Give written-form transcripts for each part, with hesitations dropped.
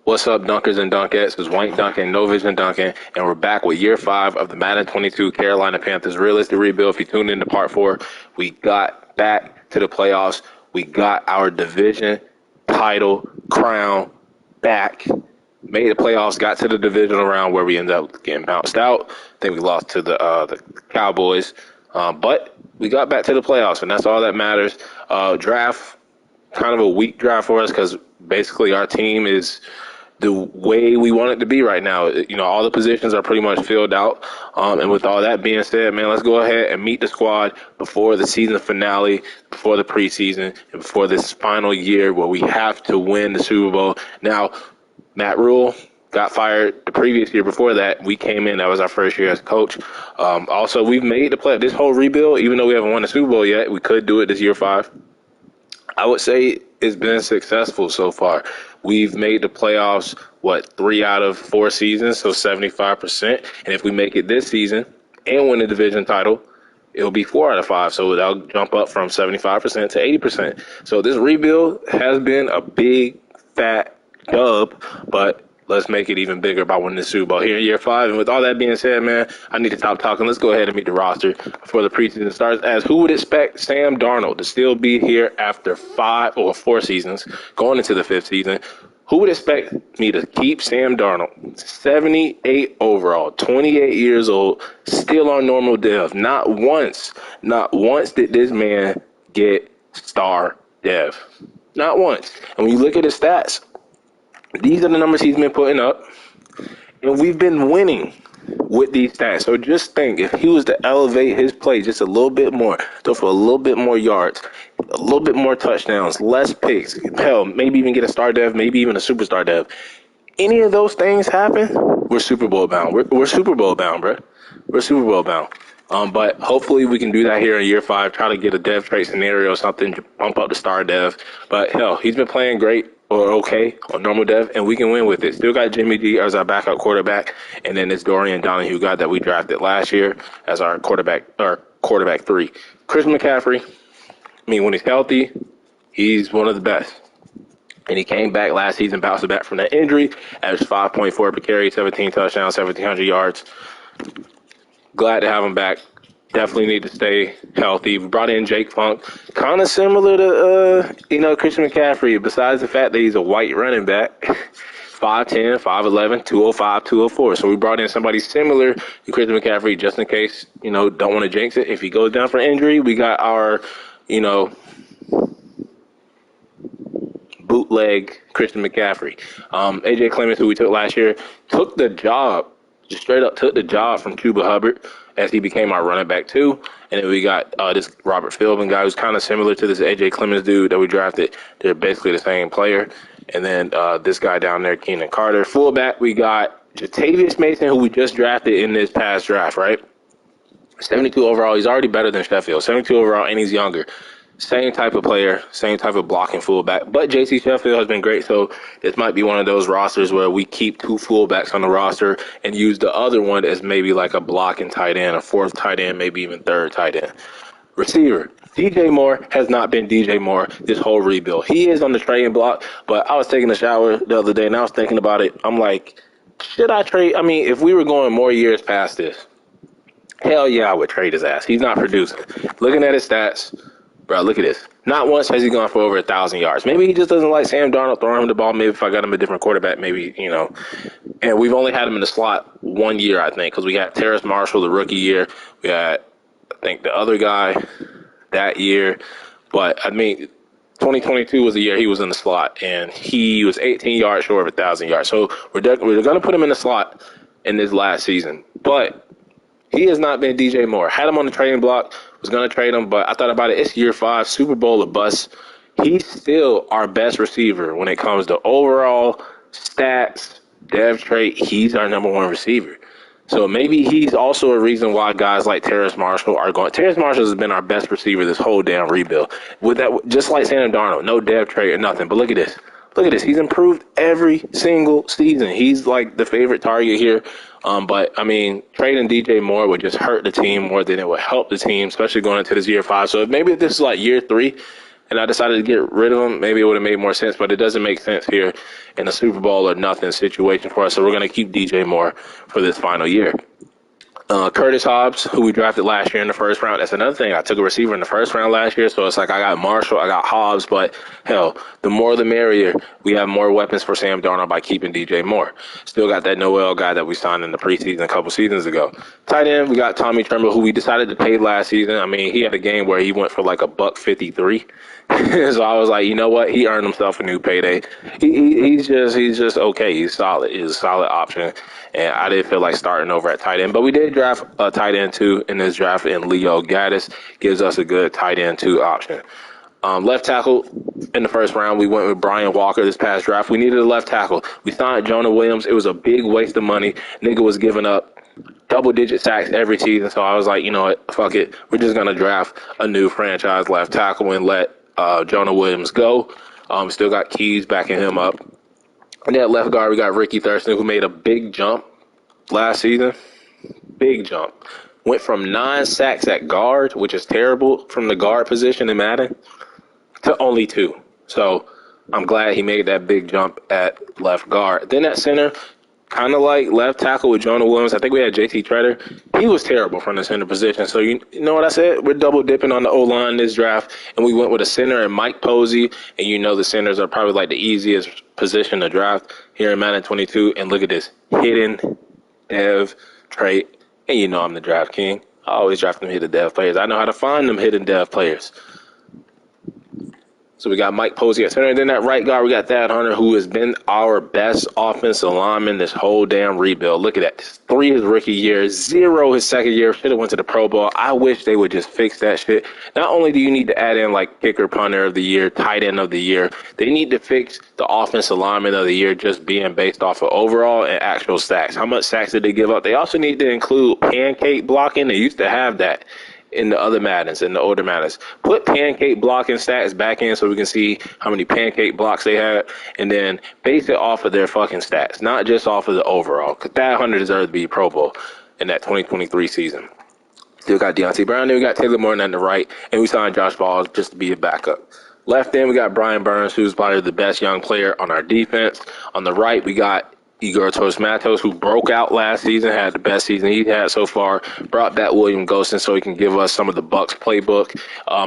What's up, Dunkers and Dunkettes? It's Wayne Duncan, No Vision Duncan, and we're back with year 5 of the Madden 22 Carolina Panthers realistic rebuild. If you tuned into part 4, we got back to the playoffs. We got our division title crown back. Made the playoffs, got to the divisional round where we ended up getting bounced out. I think we lost to the Cowboys, but we got back to the playoffs, and that's all that matters. Draft, kind of a weak draft for us because basically our team is the way we want it to be right now. You know, all the positions are pretty much filled out. And with all that being said, man, let's go ahead and meet the squad before the season finale, before the preseason, and before this final year where we have to win the Super Bowl. Now, Matt Rule got fired the previous year. Before that, we came in. That was our first year as coach. Also, we've made the play. This whole rebuild, even though we haven't won the Super Bowl yet, we could do it this year 5. I would say it's been successful so far. We've made the playoffs, 3 out of 4 seasons, so 75%. And if we make it this season and win the division title, it'll be 4 out of 5. So that'll jump up from 75% to 80%. So this rebuild has been a big, fat dub, but let's make it even bigger by winning the Super Bowl here in year 5. And with all that being said, man, I need to stop talking. Let's go ahead and meet the roster before the preseason starts. As who would expect Sam Darnold to still be here after 5 or 4 seasons, going into the 5th season? Who would expect me to keep Sam Darnold, 78 overall, 28 years old, still on normal dev? Not once did this man get star dev. Not once. And when you look at his stats, these are the numbers he's been putting up, and we've been winning with these stats. So just think, if he was to elevate his play just a little bit more, go for a little bit more yards, a little bit more touchdowns, less picks, hell, maybe even get a star dev, maybe even a superstar dev. Any of those things happen, we're Super Bowl bound. We're Super Bowl bound, bro. We're Super Bowl bound. But hopefully we can do that here in year 5, try to get a dev trait scenario or something, bump up the star dev. But hell, he's been playing great or okay on normal dev, and we can win with it. Still got Jimmy G as our backup quarterback, and then this Dorian Donahue guy that we drafted last year as our quarterback 3. Chris McCaffrey, I mean, when he's healthy, he's one of the best. And he came back last season, bounced back from that injury, averaged 5.4 per carry, 17 touchdowns, 1,700 yards. Glad to have him back. Definitely need to stay healthy. We brought in Jake Funk, kind of similar to, Christian McCaffrey, besides the fact that he's a white running back, 5'10", 5'11", 205, 204. So we brought in somebody similar to Christian McCaffrey just in case, don't want to jinx it. If he goes down for injury, we got our, bootleg Christian McCaffrey. AJ Clemens, who we took last year, took the job from Chuba Hubbard as he became our running back 2. And then we got this Robert Philbin guy who's kind of similar to this AJ Clemens dude that we drafted. They're basically the same player. And then this guy down there, Keenan Carter. Fullback, we got Jatavius Mason, who we just drafted in this past draft, right? 72 overall. He's already better than Sheffield. 72 overall, and he's younger. Same type of player, same type of blocking fullback. But J.C. Sheffield has been great, so this might be one of those rosters where we keep 2 fullbacks on the roster and use the other one as maybe like a blocking tight end, a 4th tight end, maybe even 3rd tight end. Receiver, DJ Moore has not been DJ Moore this whole rebuild. He is on the trading block, but I was taking a shower the other day, and I was thinking about it. I'm like, should I trade? I mean, if we were going more years past this, hell yeah, I would trade his ass. He's not producing. Looking at his stats, bro, look at this. Not once has he gone for over 1,000 yards. Maybe he just doesn't like Sam Darnold throwing him the ball. Maybe if I got him a different quarterback, maybe, And we've only had him in the slot 1 year, I think, because we had Terrace Marshall the rookie year. We had, I think, the other guy that year. But, 2022 was the year he was in the slot, and he was 18 yards short of 1,000 yards. So we're going to put him in the slot in this last season. But he has not been DJ Moore. Had him on the trading block, was going to trade him, but I thought about it. It's year 5, Super Bowl or bust. He's still our best receiver when it comes to overall stats, dev trait. He's our number 1 receiver. So maybe he's also a reason why guys like Terrace Marshall are going. Terrace Marshall has been our best receiver this whole damn rebuild. With that, just like Sam Darnold, no dev trait or nothing. But look at this. Look at this. He's improved every single season. He's like the favorite target here. But trading DJ Moore would just hurt the team more than it would help the team, especially going into this year 5. So maybe this is like year 3, and I decided to get rid of him, maybe it would have made more sense, but it doesn't make sense here in a Super Bowl or nothing situation for us. So we're going to keep DJ Moore for this final year. Curtis Hobbs, who we drafted last year in the first round. That's another thing. I took a receiver in the first round last year, so it's like I got Marshall, I got Hobbs, but hell, the more the merrier. We have more weapons for Sam Darnold by keeping DJ Moore. Still got that Noel guy that we signed in the preseason a couple seasons ago. Tight end, we got Tommy Tremble, who we decided to pay last season. I mean, he had a game where he went for like $1.53. So I was like, you know what? He earned himself a new payday. He's just okay. He's solid. He's a solid option. And I didn't feel like starting over at tight end. But we did draft a tight end, too, in this draft. And Leo Gaddis gives us a good tight end, 2 option. Left tackle in the first round, we went with Brian Walker this past draft. We needed a left tackle. We signed Jonah Williams. It was a big waste of money. Nigga was giving up double-digit sacks every season. So I was like, you know what? Fuck it. We're just going to draft a new franchise left tackle and let Jonah Williams go. Still got Keys backing him up. And then at left guard, we got Ricky Thurston, who made a big jump last season. Big jump. Went from 9 sacks at guard, which is terrible from the guard position in Madden, to only 2. So I'm glad he made that big jump at left guard. Then at center, kind of like left tackle with Jonah Williams. I think we had JT Treader. He was terrible from the center position. So you know what I said? We're double dipping on the O-line this draft, and we went with a center and Mike Posey. And you know the centers are probably like the easiest position to draft here in Madden 22. And look at this. Hidden dev trait. And you know I'm the draft king. I always draft them hidden dev players. I know how to find them hidden dev players. So we got Mike Posey at center. And then at right guard, we got Thad Hunter, who has been our best offensive lineman this whole damn rebuild. Look at that. 3 his rookie year, 0 his second year. Should have went to the Pro Bowl. I wish they would just fix that shit. Not only do you need to add in like kicker, punter of the year, tight end of the year, they need to fix the offensive lineman of the year just being based off of overall and actual sacks. How much sacks did they give up? They also need to include pancake blocking. They used to have that in the other Maddens, in the older Maddens. Put pancake blocking stats back in so we can see how many pancake blocks they had, and then base it off of their fucking stats, not just off of the overall. Because that 100 deserves to be Pro Bowl in that 2023 season. Still got Deontay Brown, then we got Taylor Morton on the right, and we signed Josh Ball just to be a backup. Left end, we got Brian Burns, who's probably the best young player on our defense. On the right, we got Igor Tosmatos, who broke out last season, had the best season he had so far. Brought back William Golston so he can give us some of the Bucs playbook.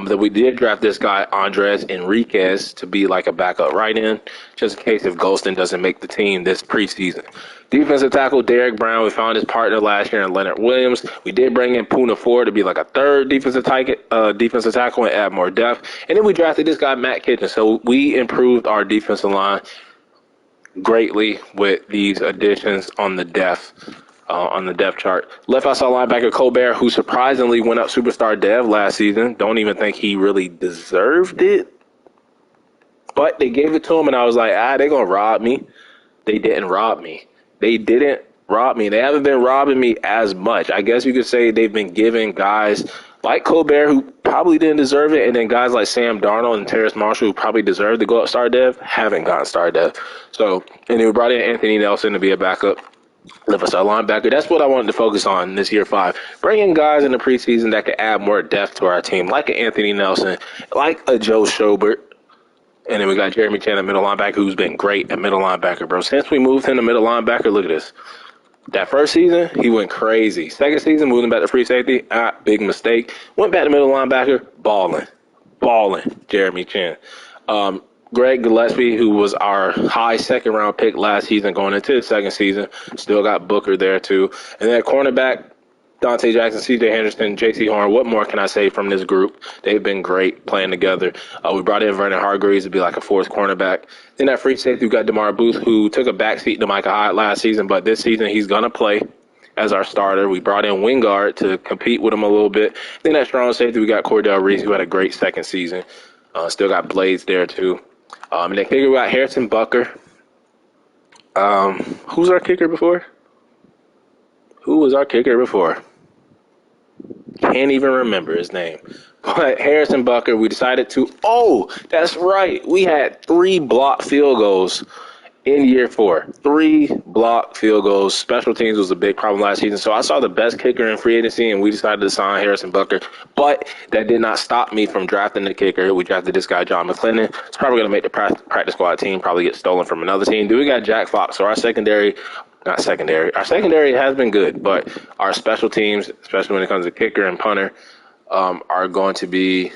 Then we did draft this guy, Andres Enriquez, to be like a backup right end, just in case if Golston doesn't make the team this preseason. Defensive tackle, Derek Brown. We found his partner last year in Leonard Williams. We did bring in Poona Ford to be like a third defensive tackle and add more depth. And then we drafted this guy, Matt Kitchen. So we improved our defensive line greatly with these additions on the depth chart. Left outside linebacker Colbert, who surprisingly went up superstar dev last season. Don't even think he really deserved it, but they gave it to him, and I was like, they're gonna rob me. They didn't rob me. They haven't been robbing me as much. I guess you could say they've been giving guys like Colbert, who probably didn't deserve it, and then guys like Sam Darnold and Terrace Marshall, who probably deserved to go up star dev, haven't gotten star dev. So, and then we brought in Anthony Nelson to be a backup. Left outside linebacker. That's what I wanted to focus on this year 5. Bringing guys in the preseason that could add more depth to our team, like an Anthony Nelson, like a Joe Schobert. And then we got Jeremy Chan at middle linebacker, who's been great at middle linebacker, bro. Since we moved him to middle linebacker, look at this. That first season, he went crazy. Second season, moving back to free safety, big mistake. Went back to middle linebacker, balling, Jeremy Chan. Greg Gillespie, who was our high second-round pick last season going into his second season, still got Booker there too. And then cornerback, Dante Jackson, C.J. Henderson, J.C. Horn. What more can I say from this group? They've been great playing together. We brought in Vernon Hargreaves to be like a fourth cornerback. Then at free safety, we got DeMar Booth, who took a backseat to Micah Hyde last season, but this season he's going to play as our starter. We brought in Wingard to compete with him a little bit. Then at strong safety, we got Cordell Reese, who had a great second season. Still got Blades there too. And then kicker, we got Harrison Bucker. Who's our kicker before? Who was our kicker before? Can't even remember his name. But Harrison Bucker, we decided to, that's right. We had 3 blocked field goals in year 4. 3 blocked field goals. Special teams was a big problem last season. So I saw the best kicker in free agency, and we decided to sign Harrison Butker. But that did not stop me from drafting the kicker. We drafted this guy, John McClendon. It's probably going to make the practice squad team, probably get stolen from another team. Then we got Jack Fox. So our secondary has been good, but our special teams, especially when it comes to kicker and punter, are going to be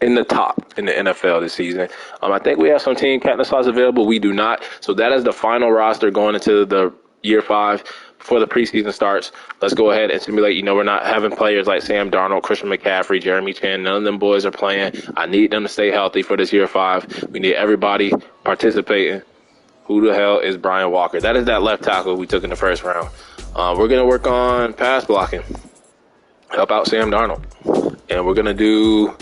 in the top in the NFL this season. I think we have some team captain slots available. We do not. So that is the final roster going into the year 5 before the preseason starts. Let's go ahead and simulate. We're not having players like Sam Darnold, Christian McCaffrey, Jeremy Chin. None of them boys are playing. I need them to stay healthy for this year 5. We need everybody participating. Who the hell is Brian Walker? That is that left tackle we took in the first round. We're going to work on pass blocking. Help out Sam Darnold. And we're going to do...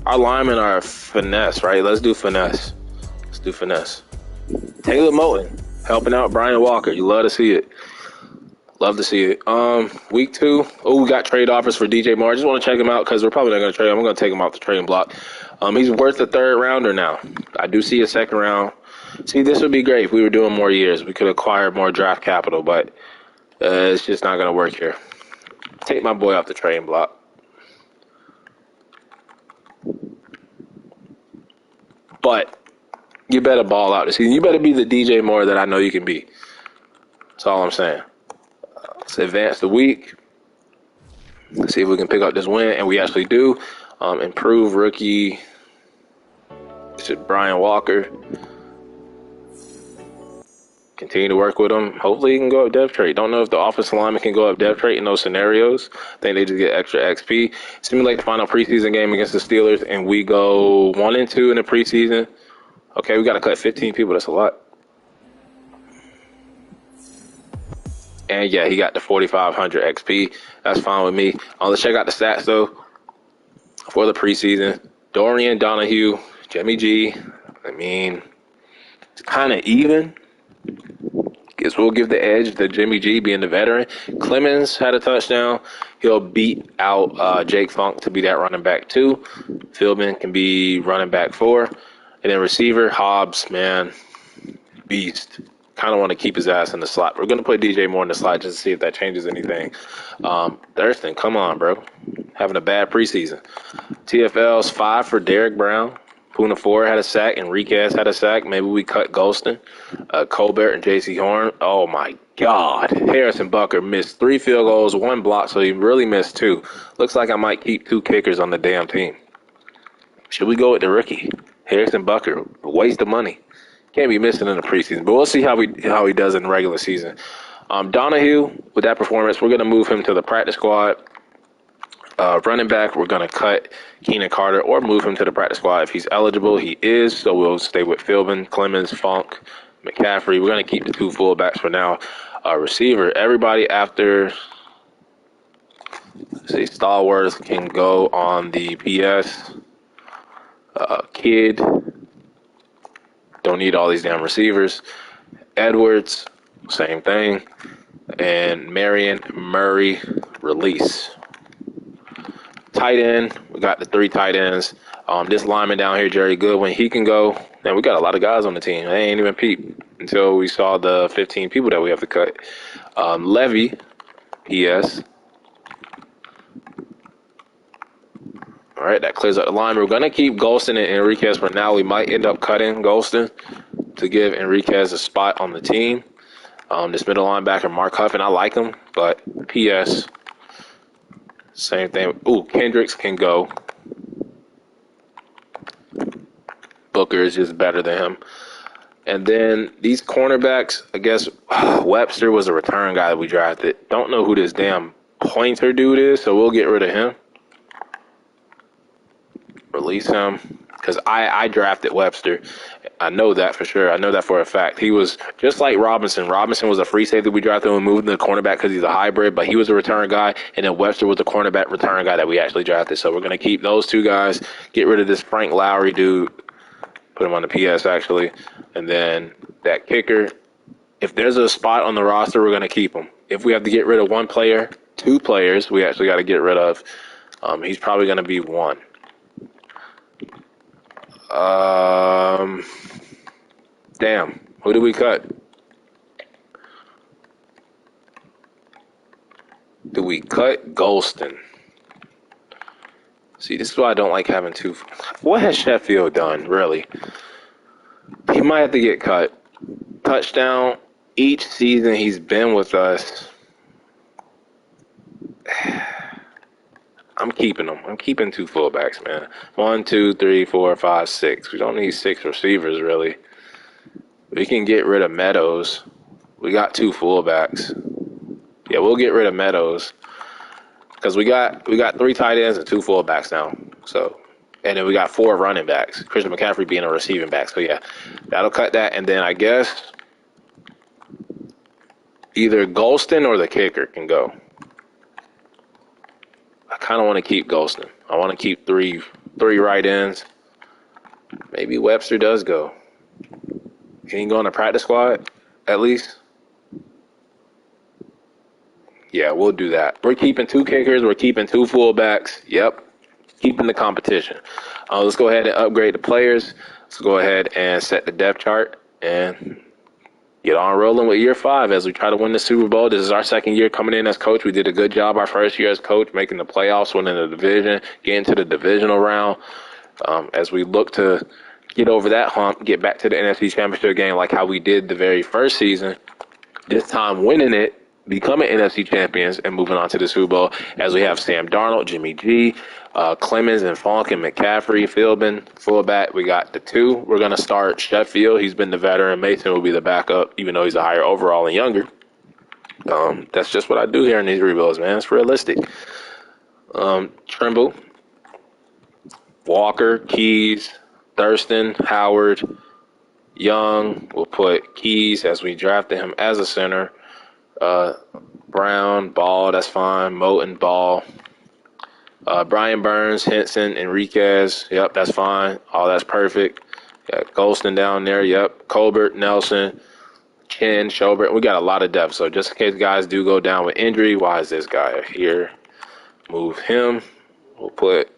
Our linemen are finesse, right? Let's do finesse. Taylor Moton helping out Brian Walker. You love to see it. Week 2. Oh, we got trade offers for DJ Moore. I just want to check him out because we're probably not going to trade him. I'm going to take him off the trading block. He's worth a 3rd rounder now. I do see a 2nd round. See, this would be great if we were doing more years. We could acquire more draft capital, but it's just not going to work here. Take my boy off the trading block. But you better ball out this season. You better be the DJ Moore that I know you can be. That's all I'm saying. Let's advance the week. Let's see if we can pick up this win, and we actually do. Improve rookie. This is Brian Walker. Continue to work with him. Hopefully he can go up depth trait. Don't know if the offensive lineman can go up depth trait in those scenarios. I think they just get extra XP. Simulate the final preseason game against the Steelers, and we go 1-2 in the preseason. Okay, we got to cut 15 people. That's a lot. And, yeah, he got the 4,500 XP. That's fine with me. Let's check out the stats, though, for the preseason. Dorian Donahue, Jimmy G. It's kind of even. Guess we'll give the edge to Jimmy G being the veteran. Clemens had a touchdown. He'll beat out Jake Funk to be that running back 2. Philbin can be running back 4. And then receiver, Hobbs, man, beast. Kind of want to keep his ass in the slot. We're going to put DJ Moore in the slot just to see if that changes anything. Thurston, come on, bro. Having a bad preseason. TFL's 5 for Derek Brown. Puna 4 had a sack. Enriquez had a sack. Maybe we cut Golston. Colbert and J.C. Horn. Oh, my God. Harrison Butker missed 3 field goals, 1 block, so he really missed 2. Looks like I might keep 2 kickers on the damn team. Should we go with the rookie? Harrison Butker. Waste of money. Can't be missing in the preseason, but we'll see how he does in the regular season. Donahue, with that performance, we're going to move him to the practice squad. Running back, we're going to cut Keenan Carter or move him to the practice squad if he's eligible. He is, so we'll stay with Philbin, Clemens, Funk, McCaffrey. We're going to keep the 2 fullbacks for now. Receiver, everybody after, Stallworth can go on the PS. Kid, don't need all these damn receivers. Edwards, same thing. And Marion, Murray, release. Tight end, we got the 3 tight ends. This lineman down here, Jerry Goodwin, he can go. Man, we got a lot of guys on the team. They ain't even peeped until we saw the 15 people that we have to cut. Levy, PS. All right, that clears up the line. We're going to keep Golston and Enriquez for now. We might end up cutting Golston to give Enriquez a spot on the team. This middle linebacker, Mark Huffin, I like him, but PS, same thing. Ooh, Kendricks can go. Booker is just better than him. And then these cornerbacks, I guess Webster was a return guy that we drafted. Don't know who this damn Pointer dude is, so we'll get rid of him. Release him, because I drafted Webster. I know that for sure. I know that for a fact. He was just like Robinson. Robinson was a free safety we drafted and moved to the cornerback because he's a hybrid, but he was a return guy, and then Webster was the cornerback return guy that we actually drafted. So we're going to keep those 2 guys, get rid of this Frank Lowry dude, put him on the PS actually, and then that kicker. If there's a spot on the roster, we're going to keep him. If we have to get rid of 1 player, 2 players, we actually got to get rid of. He's probably going to be 1. Damn. Who did we cut? Do we cut Golston? See, this is why I don't like having two. What has Sheffield done, really? He might have to get cut. Touchdown each season he's been with us. I'm keeping them. I'm keeping two fullbacks, man. 1, 2, 3, 4, 5, 6. We don't need 6 receivers, really. We can get rid of Meadows. We got two fullbacks. Yeah, we'll get rid of Meadows because we got 3 tight ends and 2 fullbacks now. So, and then we got 4 running backs. Christian McCaffrey being a receiving back. So yeah, that'll cut that. And then I guess either Golston or the kicker can go. I kind of want to keep Golston. I want to keep three right ends. Maybe Webster does go. Can he go on the practice squad at least? Yeah, we'll do that. We're keeping 2 kickers. We're keeping 2 fullbacks. Yep. Keeping the competition. Let's go ahead and upgrade the players. Let's go ahead and set the depth chart and get on rolling with year 5 as we try to win the Super Bowl. This is our second year coming in as coach. We did a good job our first year as coach, making the playoffs, winning the division, getting to the divisional round. As we look to get over that hump, get back to the NFC Championship game like how we did the very first season, this time winning it, becoming NFC champions, and moving on to the Super Bowl as we have Sam Darnold, Jimmy G, Clemens and Funk and McCaffrey, Philbin, fullback. We got the 2. We're going to start Sheffield. He's been the veteran. Mason will be the backup, even though he's a higher overall and younger. That's just what I do here in these rebuilds, man. It's realistic. Trimble, Walker, Keys, Thurston, Howard, Young. We'll put Keys as we drafted him as a center. Brown, Ball, that's fine. Moten, Ball. Brian Burns, Henson, Enriquez. Yep, that's fine. All that's perfect. Got Golston down there. Yep. Colbert, Nelson, Chen, Schobert. We got a lot of depth. So just in case guys do go down with injury, why is this guy here? Move him. We'll put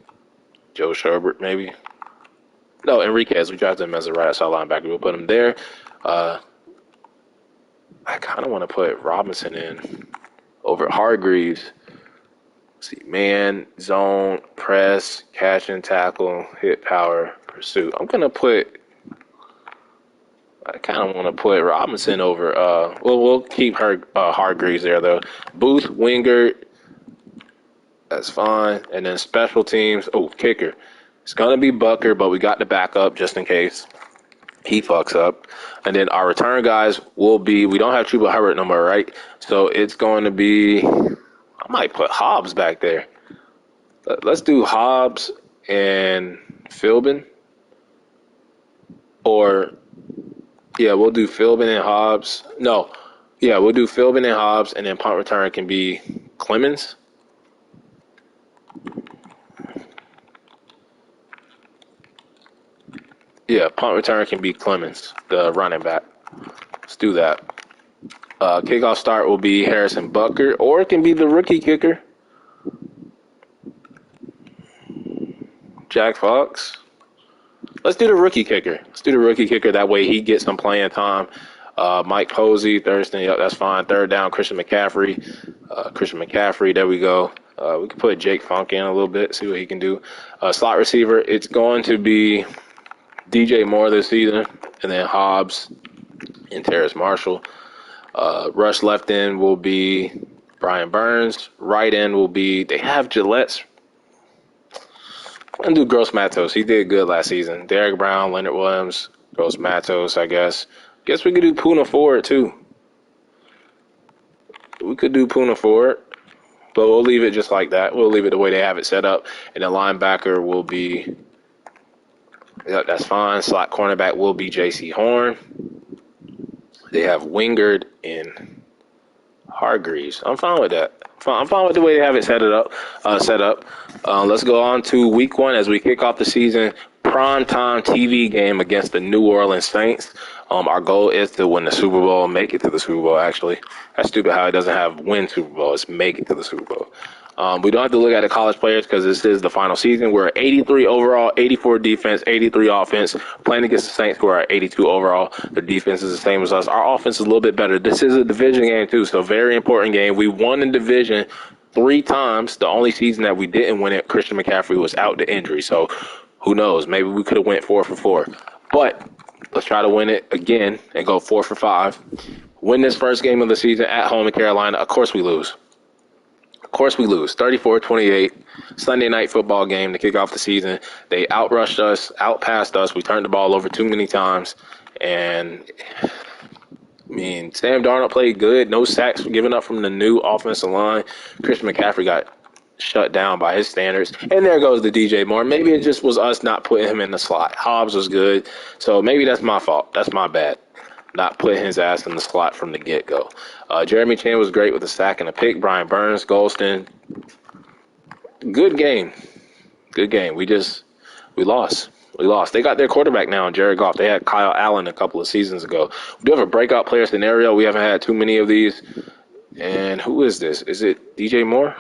Joe Schobert maybe. No, Enriquez. We drafted him as a right outside linebacker. We'll put him there. I kind of want to put Robinson in over Hargreaves. Let's see, man, zone, press, catch and tackle, hit power, pursuit. I kind of want to put Robinson over. We'll keep Hargreaves there though. Booth, Wingard, that's fine. And then special teams. Oh, kicker. It's gonna be Bucker, but we got the backup just in case he fucks up. And then our return guys will be, we don't have Chuba Hubbard no more, right? So it's going to be, I might put Hobbs back there. Let's do Hobbs and Philbin. Or, yeah, we'll do Philbin and Hobbs. No, yeah, we'll do Philbin and Hobbs, and then punt return can be Clemens. Yeah, punt return can be Clemens, the running back. Let's do that. Kickoff start will be Harrison Butker, or it can be the rookie kicker, Jack Fox. Let's do the rookie kicker. That way he gets some playing time. Mike Posey, Thurston, yep, that's fine. Third down, Christian McCaffrey. There we go. We can put Jake Funk in a little bit, see what he can do. Slot receiver, it's going to be DJ Moore this season, and then Hobbs and Terrace Marshall. Rush left end will be Brian Burns. Right end will be, they have Gillette's. I'm going to do Gross Matos. He did good last season. Derek Brown, Leonard Williams, Gross Matos, I guess. Guess we could do Puna Ford, too. We could do Puna Ford, but we'll leave it just like that. We'll leave it the way they have it set up. And the linebacker will be, yep, that's fine. Slot cornerback will be J.C. Horn. They have Wingard and Hargreaves. I'm fine with that. I'm fine with the way they have it set up. Let's go on to week 1 as we kick off the season. Primetime TV game against the New Orleans Saints. Our goal is to win the Super Bowl, make it to the Super Bowl, actually. That's stupid how it doesn't have win Super Bowl. It's make it to the Super Bowl. We don't have to look at the college players because this is the final season. We're at 83 overall, 84 defense, 83 offense. Playing against the Saints, who are at 82 overall. Their defense is the same as us. Our offense is a little bit better. This is a division game, too, so very important game. We won in division 3 times. The only season that we didn't win it, Christian McCaffrey was out to injury. So who knows? Maybe we could have went 4 for 4. But let's try to win it again and go 4 for 5. Win this first game of the season at home in Carolina. Of course we lose. Of course we lose. 34-28. Sunday night football game to kick off the season. They outrushed us, outpassed us. We turned the ball over too many times. And, I mean, Sam Darnold played good. No sacks given up from the new offensive line. Christian McCaffrey got shut down by his standards. And there goes the DJ Moore. Maybe it just was us not putting him in the slot. Hobbs was good. So maybe that's my fault. That's my bad. Not putting his ass in the slot from the get-go. Jeremy Chin was great with a sack and a pick. Brian Burns, Golston. Good game. Good game. We lost. We lost. They got their quarterback now, Jared Goff. They had Kyle Allen a couple of seasons ago. We do have a breakout player scenario. We haven't had too many of these. And who is this? Is it DJ Moore?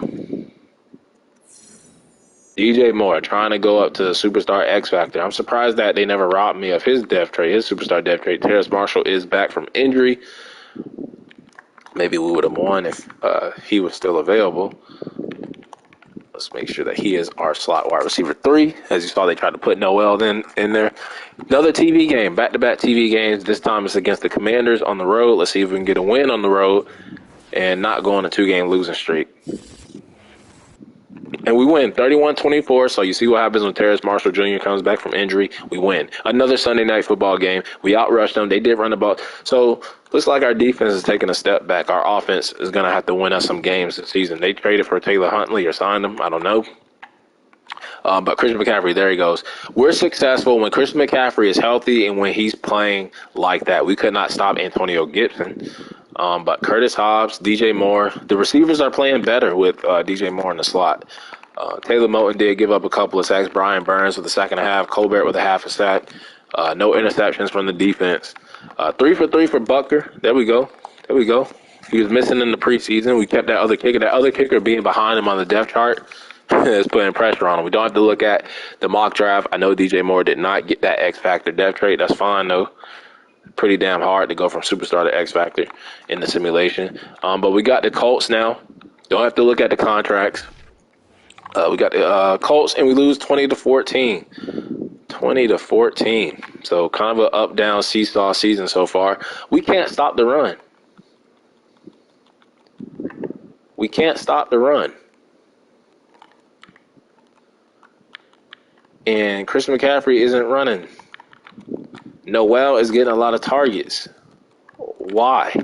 DJ Moore trying to go up to the superstar X Factor. I'm surprised that they never robbed me of his depth trait, his superstar depth trait. Terrace Marshall is back from injury. Maybe we would have won if he was still available. Let's make sure that he is our slot wide receiver 3. As you saw, they tried to put Noel in there. Another TV game, back-to-back TV games. This time it's against the Commanders on the road. Let's see if we can get a win on the road and not go on a 2-game losing streak. And we win 31-24. So you see what happens when Terrace Marshall Jr. comes back from injury. We win. Another Sunday night football game. We outrushed them. They did run the ball. So looks like our defense is taking a step back. Our offense is going to have to win us some games this season. They traded for Taylor Huntley or signed him. I don't know. But Christian McCaffrey, there he goes. We're successful when Christian McCaffrey is healthy and when he's playing like that. We could not stop Antonio Gibson. But Curtis Hobbs, DJ Moore, the receivers are playing better with DJ Moore in the slot. Taylor Moton did give up a couple of sacks. Brian Burns with a sack and a half. Colbert with a half a sack. No interceptions from the defense. 3 for 3 for Butker. There we go. There we go. He was missing in the preseason. We kept that other kicker. That other kicker being behind him on the depth chart is putting pressure on him. We don't have to look at the mock draft. I know DJ Moore did not get that X Factor depth trait. That's fine, though. Pretty damn hard to go from superstar to X Factor in the simulation. But we got the Colts now. Don't have to look at the contracts. We got the Colts, and we lose 20-14. 20-14. So kind of an up-down seesaw season so far. We can't stop the run. We can't stop the run. And Christian McCaffrey isn't running. Noel is getting a lot of targets. Why?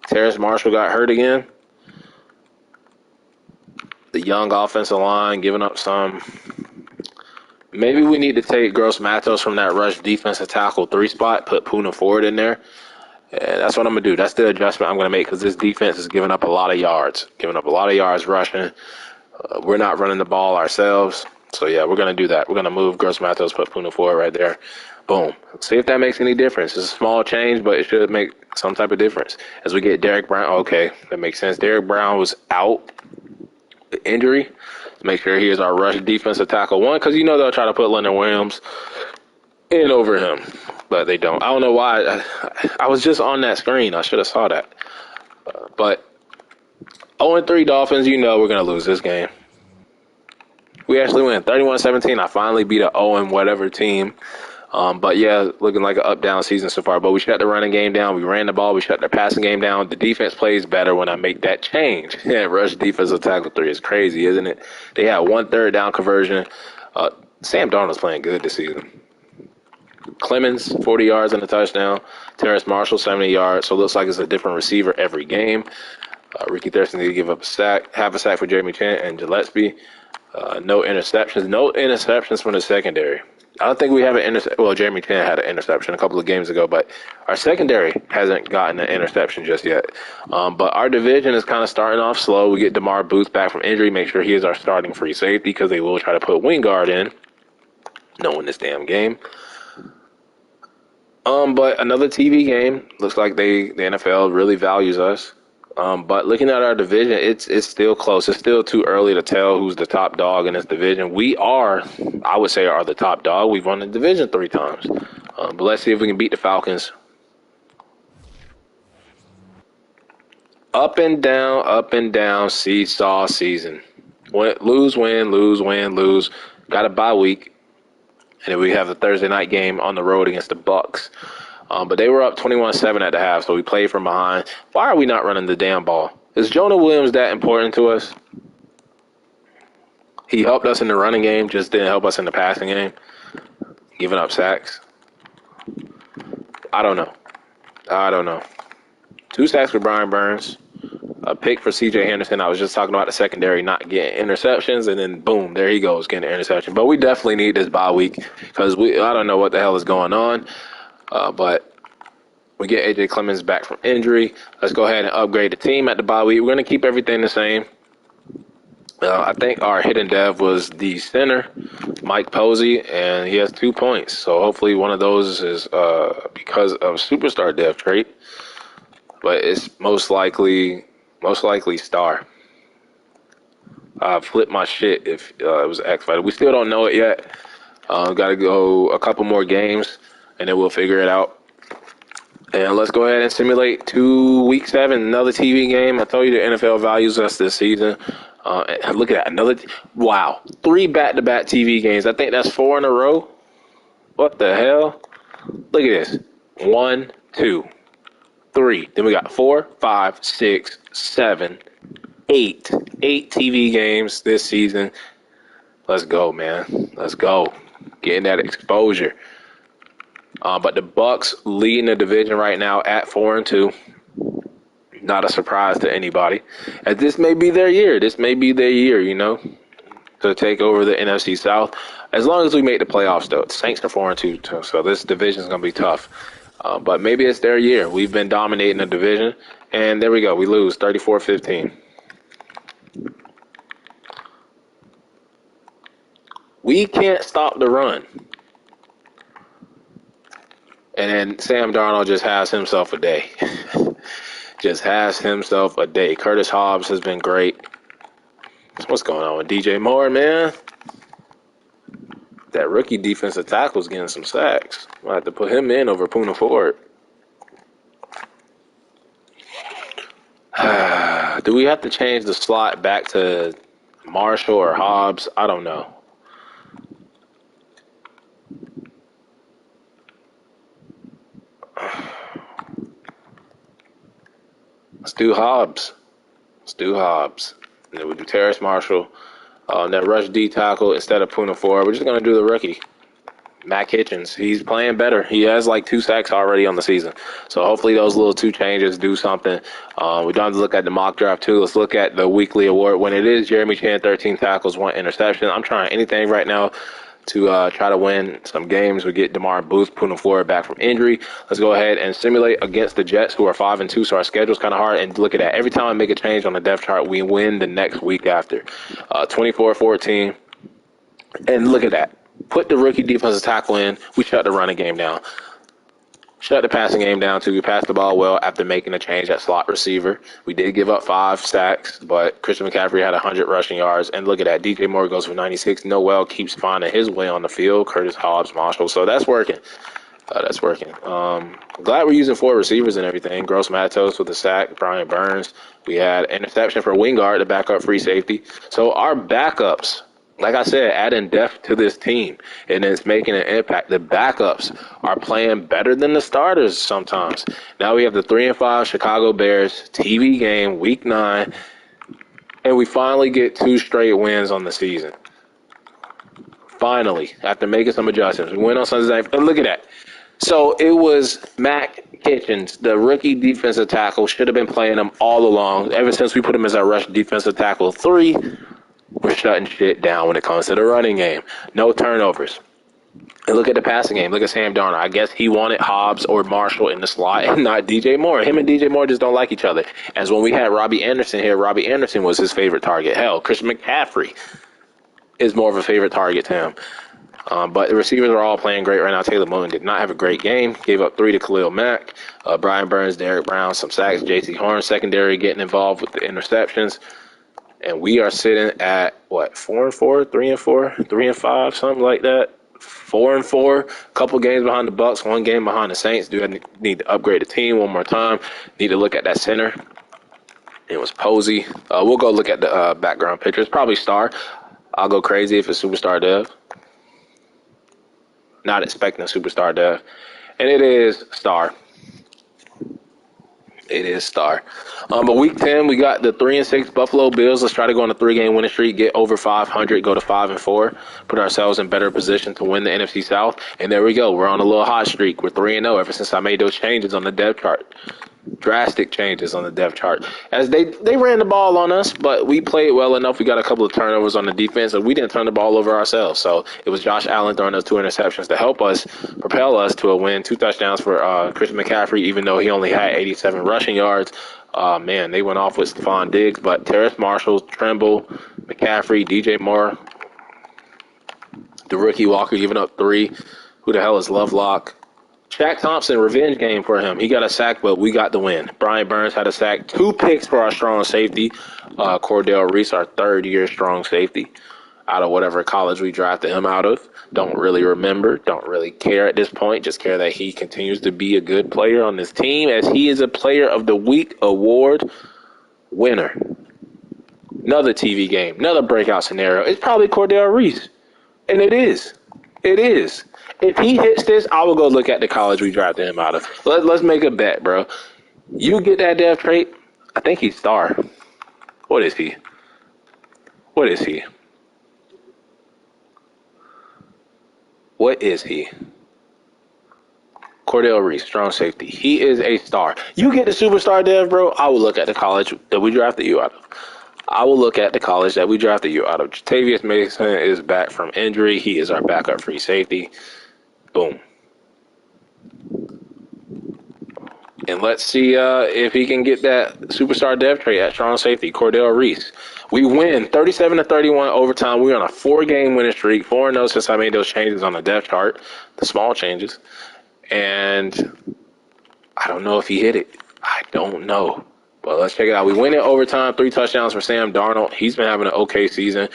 Terrace Marshall got hurt again. The young offensive line giving up some. Maybe we need to take Gross Matos from that rush defensive tackle 3 spot, put Puna Ford in there. And that's what I'm going to do. That's the adjustment I'm going to make because this defense is giving up a lot of yards. Giving up a lot of yards rushing. We're not running the ball ourselves. So, yeah, we're going to do that. We're going to move Gross Matos, put Puna Ford right there. Boom. See if that makes any difference. It's a small change, but it should make some type of difference. As we get Derek Brown. Okay, that makes sense. Derek Brown was out. Injury. Make sure he is our rush defensive tackle 1 because you know they'll try to put Leonard Williams in over him, but they don't. I don't know why. I was just on that screen. I should have saw that. But 0-3 Dolphins, you know we're going to lose this game. We actually win 31-17. I finally beat a 0-whatever team. But, yeah, looking like an up-down season so far. But we shut the running game down. We ran the ball. We shut the passing game down. The defense plays better when I make that change. Yeah, rush defensive tackle 3 is crazy, isn't it? They had 1 third down conversion. Sam Darnold's playing good this season. Clemens, 40 yards and a touchdown. Terrace Marshall, 70 yards. So it looks like it's a different receiver every game. Ricky Thurston did give up a sack. Half a sack for Jeremy Chin and Gillespie. No interceptions. No interceptions from the secondary. I don't think we have an interception. Well, Jeremy Chin had an interception a couple of games ago, but our secondary hasn't gotten an interception just yet. But our division is kind of starting off slow. We get DeMar Booth back from injury, make sure he is our starting free safety because they will try to put Wingard in. No in this damn game. But another TV game. Looks like the NFL really values us. But looking at our division, it's still close. It's still too early to tell who's the top dog in this division. We are, I would say, are the top dog. We've won the division 3 times. But let's see if we can beat the Falcons. Up and down, seesaw season. Lose, win, lose, win, lose. Got a bye week. And then we have the Thursday night game on the road against the Bucks. But they were up 21-7 at the half, so we played from behind. Why are we not running the damn ball? Is Jonah Williams that important to us? He helped us in the running game, just didn't help us in the passing game. Giving up sacks. I don't know. 2 sacks for Brian Burns. A pick for C.J. Henderson. I was just talking about the secondary not getting interceptions, and then boom, there he goes, getting an interception. But we definitely need this bye week because I don't know what the hell is going on. But we get A.J. Clemens back from injury. Let's go ahead and upgrade the team at the bye week. We're going to keep everything the same. I think our hidden dev was the center, Mike Posey, and he has 2 points. So hopefully one of those is because of superstar dev trait. But it's most likely star. Flip my shit if it was X Fighter. We still don't know it yet. Got to go a couple more games, and then we'll figure it out. And let's go ahead and simulate week 7, another TV game. I told you the NFL values us this season. And look at that, 3 back-to-back TV games. I think that's 4 in a row. What the hell? Look at this. 1, 2, 3. Then we got 4, 5, 6, 7, 8. 8 TV games this season. Let's go, man. Let's go. Getting that exposure. But the Bucks leading the division right now at 4-2. Not a surprise to anybody. As this may be their year. To take over the NFC South. As long as we make the playoffs, though. The Saints are 4-2, so this division is going to be tough. But maybe it's their year. We've been dominating the division. And there we go. We lose 34-15. We can't stop the run. And then Sam Darnold just has himself a day. Curtis Hobbs has been great. What's going on with DJ Moore, man? That rookie defensive tackle's getting some sacks. I'll have to put him in over Poona Ford. Do we have to change the slot back to Marshall or Hobbs? I don't know. Let's do Hobbs. And then we do Terrace Marshall. That rush D tackle instead of Poona Ford. We're just going to do the rookie. Mac Hitchens. He's playing better. He has like 2 sacks already on the season. So hopefully those little 2 changes do something. We don't have to look at the mock draft too. Let's look at the weekly award. When it is Jeremy Chan, 13 tackles, 1 interception. I'm trying anything right now to try to win some games. We get DeMar Booth, Poona Ford back from injury. Let's go ahead and simulate against the Jets, who are 5-2, so our schedule's kind of hard. And look at that. Every time I make a change on the depth chart, we win the next week after. 24-14. And look at that. Put the rookie defensive tackle in. We shut the running game down. Shut the passing game down, too. We passed the ball well after making a change at slot receiver. We did give up 5 sacks, but Christian McCaffrey had 100 rushing yards. And look at that. DJ Moore goes for 96. Noel keeps finding his way on the field. Curtis Hobbs, Marshall. So that's working. Glad we're using 4 receivers and everything. Gross Matos with a sack. Brian Burns. We had an interception for Wingard, the backup free safety. So our backups, like I said, adding depth to this team, and it's making an impact. The backups are playing better than the starters sometimes. Now we have the 3-5 Chicago Bears TV game, Week 9, and we finally get 2 straight wins on the season. Finally, after making some adjustments. We went on Sunday night, and look at that. So it was Mac Hitchens, the rookie defensive tackle, should have been playing him all along. Ever since we put him as our rush defensive tackle 3, we're shutting shit down when it comes to the running game. No turnovers. And look at the passing game. Look at Sam Darnold. I guess he wanted Hobbs or Marshall in the slot and not DJ Moore. Him and DJ Moore just don't like each other. As when we had Robbie Anderson here, Robbie Anderson was his favorite target. Hell, Christian McCaffrey is more of a favorite target to him. But the receivers are all playing great right now. Taylor Moton did not have a great game. Gave up 3 to Khalil Mack. Brian Burns, Derek Brown, some sacks. J.C. Horn, secondary, getting involved with the interceptions. And we are sitting at, 4-4, 3-4, 3-5, something like that. 4-4, a couple games behind the Bucks, 1 game behind the Saints. Do I need to upgrade the team one more time? Need to look at that center. It was Posey. We'll go look at the background picture. It's probably Star. I'll go crazy if it's Superstar Dev. Not expecting a Superstar Dev. And it is Star. It is Star. But week 10, we got the 3-6 Buffalo Bills. Let's try to go on a 3-game winning streak, get over 500, go to 5-4, put ourselves in better position to win the NFC South. And there we go. We're on a little hot streak. We're 3-0 ever since I made those changes on the depth chart. Drastic changes on the depth chart. As they ran the ball on us, but we played well enough. We got a couple of turnovers on the defense, and we didn't turn the ball over ourselves. So it was Josh Allen throwing those 2 interceptions to help us, propel us to a win. 2 touchdowns for Christian McCaffrey, even though he only had 87 rushing yards. Man, they went off with Stephon Diggs, but Terrace Marshall, Tremble, McCaffrey, DJ Moore, the rookie Walker giving up 3. Who the hell is Lovelock? Shaq Thompson, revenge game for him. He got a sack, but we got the win. Brian Burns had a sack. 2 picks for our strong safety. Cordell Reese, our 3rd-year strong safety, out of whatever college we drafted him out of. Don't really remember. Don't really care at this point. Just care that he continues to be a good player on this team, as he is a Player of the Week award winner. Another TV game. Another breakout scenario. It's probably Cordell Reese. And it is. It is. If he hits this, I will go look at the college we drafted him out of. Let's make a bet, bro. You get that dev trait, I think he's Star. What is he? What is he? What is he? Cordell Reese, strong safety. He is a star. You get the Superstar Dev, bro, I will look at the college that we drafted you out of. I will look at the college that we drafted you out of. Jatavius Mason is back from injury. He is our backup free safety. Boom. And let's see if he can get that Superstar Dev trait at strong safety, Cordell Reese. We win 37-31 overtime. We're on a 4-game winning streak, 4-0 since I made those changes on the depth chart, the small changes. And I don't know if he hit it. I don't know. But let's check it out. We win in overtime, 3 touchdowns for Sam Darnold. He's been having an okay season.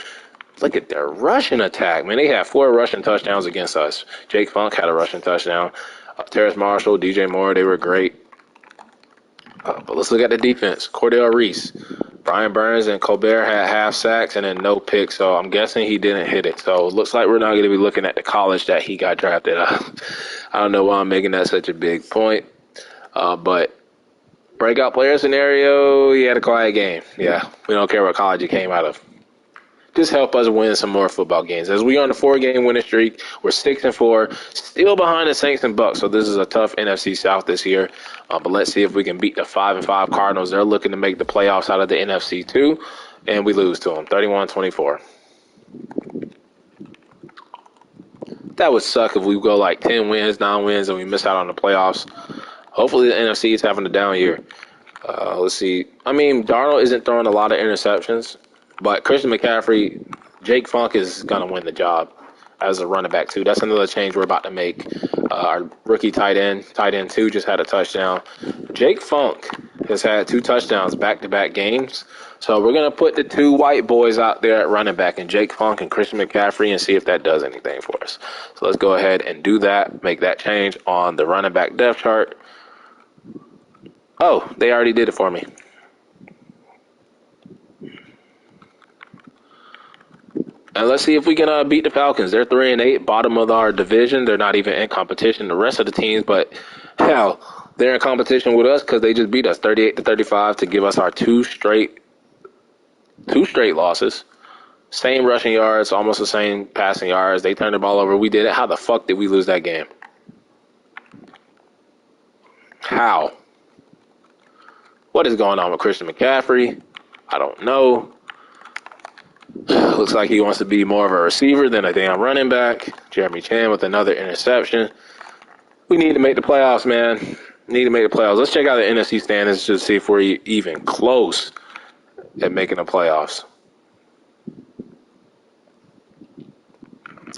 Look at their rushing attack, man. They had 4 rushing touchdowns against us. Jake Funk had a rushing touchdown. Terrace Marshall, DJ Moore, they were great. But let's look at the defense. Cordell Reese, Brian Burns, and Colbert had half sacks and then no picks. So I'm guessing he didn't hit it. So it looks like we're not going to be looking at the college that he got drafted out. I don't know why I'm making that such a big point. But breakout player scenario, he had a quiet game. Yeah, we don't care what college he came out of. Just help us win some more football games. As we are on a 4-game winning streak, we're 6-4, still behind the Saints and Bucks. So this is a tough NFC South this year. But let's see if we can beat the 5-5 Cardinals. They're looking to make the playoffs out of the NFC too, and we lose to them, 31-24. That would suck if we go like 10 wins, 9 wins, and we miss out on the playoffs. Hopefully the NFC is having a down year. Let's see. I mean, Darnold isn't throwing a lot of interceptions. But Christian McCaffrey, Jake Funk is going to win the job as a running back, too. That's another change we're about to make. Our rookie tight end 2, just had a touchdown. Jake Funk has had 2 touchdowns back-to-back games. So we're going to put the 2 white boys out there at running back, and Jake Funk and Christian McCaffrey, and see if that does anything for us. So let's go ahead and do that, make that change on the running back depth chart. Oh, they already did it for me. And let's see if we can beat the Falcons. They're 3-8, bottom of our division. They're not even in competition, the rest of the teams. But, hell, they're in competition with us because they just beat us 38-35 to give us our two straight losses. Same rushing yards, almost the same passing yards. They turned the ball over. We did it. How the fuck did we lose that game? How? What is going on with Christian McCaffrey? I don't know. Looks like he wants to be more of a receiver than a damn running back. Jeremy Chan with another interception. We need to make the playoffs, man. Need to make the playoffs. Let's check out the NFC standings to see if we're even close at making the playoffs.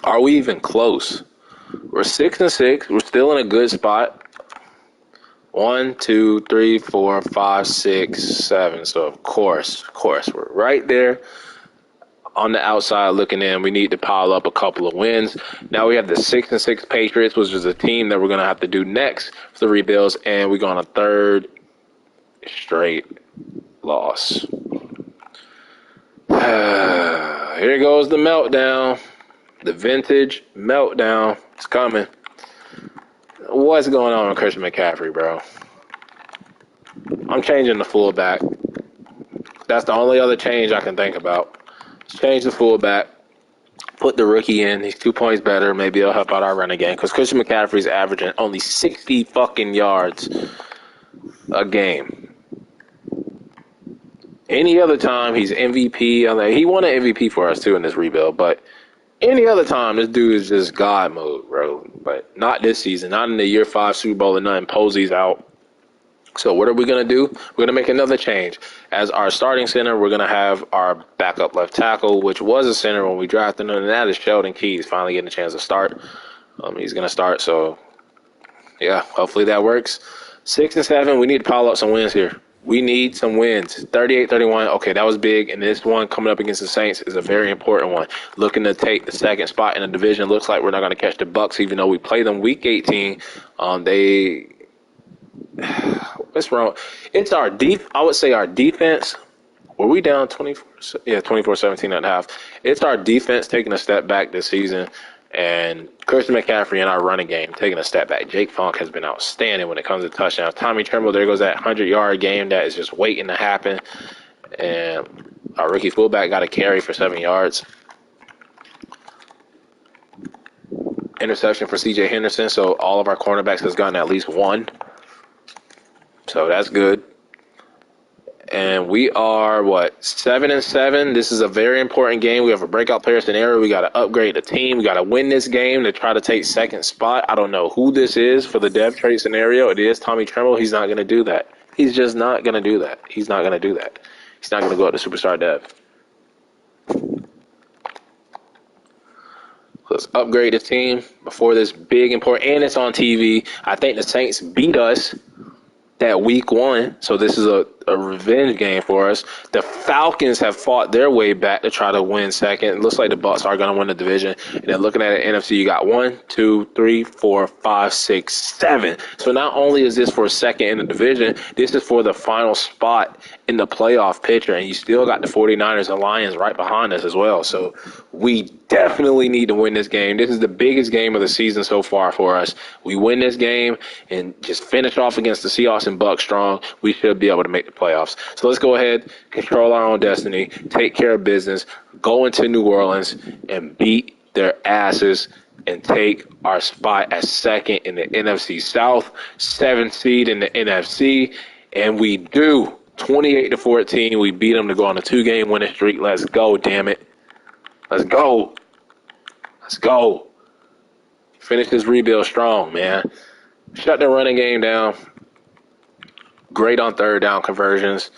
Are we even close? We're 6-6. We're still in a good spot. 1, 2, 3, 4, 5, 6, 7. So of course, we're right there on the outside looking in. We need to pile up a couple of wins. Now we have the 6-6 Patriots, which is a team that we're going to have to do next for the rebuilds, and we're going a third straight loss. Here goes the meltdown. The vintage meltdown. It's coming. What's going on with Christian McCaffrey, bro? I'm changing the fullback. That's the only other change I can think about. Change the fullback. Put the rookie in. He's 2 points better. Maybe it'll help out our running game. Because Christian McCaffrey's averaging only 60 fucking yards a game. Any other time, he's MVP. He won an MVP for us, too, in this rebuild. But any other time, this dude is just God mode, bro. But not this season. Not in the year 5 Super Bowl and nothing. Posey's out. So what are we going to do? We're going to make another change. As our starting center, we're going to have our backup left tackle, which was a center when we drafted him, and that is Sheldon Keys, finally getting a chance to start. He's going to start, so, yeah, hopefully that works. 6-7, we need to pile up some wins here. We need some wins. 38-31, okay, that was big, and this one coming up against the Saints is a very important one. Looking to take the second spot in the division. Looks like we're not going to catch the Bucs, even though we play them Week 18. What's wrong? It's our I would say our defense. Were we down 24? Yeah, 24-17 at half. It's our defense taking a step back this season, and Christian McCaffrey and our running game taking a step back. Jake Funk has been outstanding when it comes to touchdowns. Tommy Tremble, there goes that 100-yard game that is just waiting to happen. And our rookie fullback got a carry for 7 yards. Interception for C.J. Henderson, so all of our cornerbacks has gotten at least one. So that's good. And we are, 7-7. This is a very important game. We have a breakout player scenario. We got to upgrade the team. We got to win this game to try to take second spot. I don't know who this is for the dev trade scenario. It is Tommy Tremble. He's not going to do that. He's just not going to do that. He's not going to do that. He's not going to go up to superstar dev. Let's upgrade the team before this big important, and it's on TV. I think the Saints beat us that week 1, so this is a revenge game for us. The Falcons have fought their way back to try to win second. It looks like the Bucs are going to win the division. And then looking at the NFC, you got 1, 2, 3, 4, 5, 6, 7. So not only is this for second in the division, this is for the final spot in the playoff picture. And you still got the 49ers and Lions right behind us as well. So we definitely need to win this game. This is the biggest game of the season so far for us. We win this game and just finish off against the Seahawks and Bucs strong. We should be able to make the playoffs. So let's go ahead, control our own destiny, take care of business, go into New Orleans and beat their asses and take our spot as second in the NFC South, 7th seed in the NFC, and we do. 28-14, we beat them to go on a 2-game winning streak. Let's go, damn it. Let's go. Let's go. Finish this rebuild strong, man. Shut the running game down. Great on third down conversions.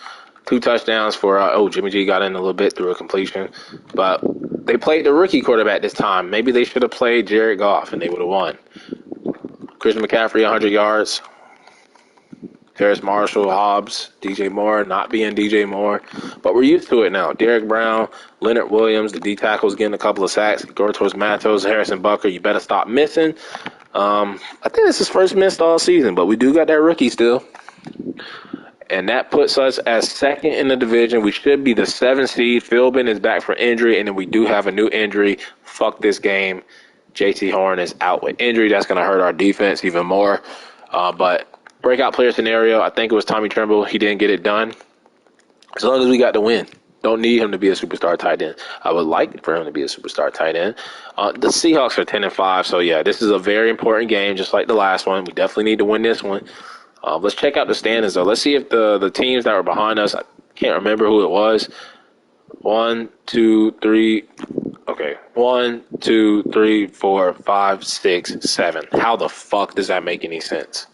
2 touchdowns for, Jimmy G got in a little bit through a completion. But they played the rookie quarterback this time. Maybe they should have played Jared Goff and they would have won. Christian McCaffrey, 100 yards. Terrace Marshall, Hobbs, DJ Moore, not being DJ Moore. But we're used to it now. Derek Brown, Leonard Williams, the D-tackles getting a couple of sacks. Gortos Matos, Harrison Bucker, you better stop missing. I think this is first missed all season, but we do got that rookie still. And that puts us as second in the division. We should be the 7th seed. Philbin is back for injury, and then we do have a new injury. Fuck this game. JT Horn is out with injury. That's going to hurt our defense even more. But breakout player scenario, I think it was Tommy Tremble. He didn't get it done. As long as we got the win. Don't need him to be a superstar tight end. I would like for him to be a superstar tight end. The Seahawks are 10-5, so yeah, this is a very important game, just like the last one. We definitely need to win this one. Let's check out the standings, though. Let's see if the teams that were behind us, I can't remember who it was. 1, 2, 3. Okay. 1, 2, 3, 4, 5, 6, 7. How the fuck does that make any sense?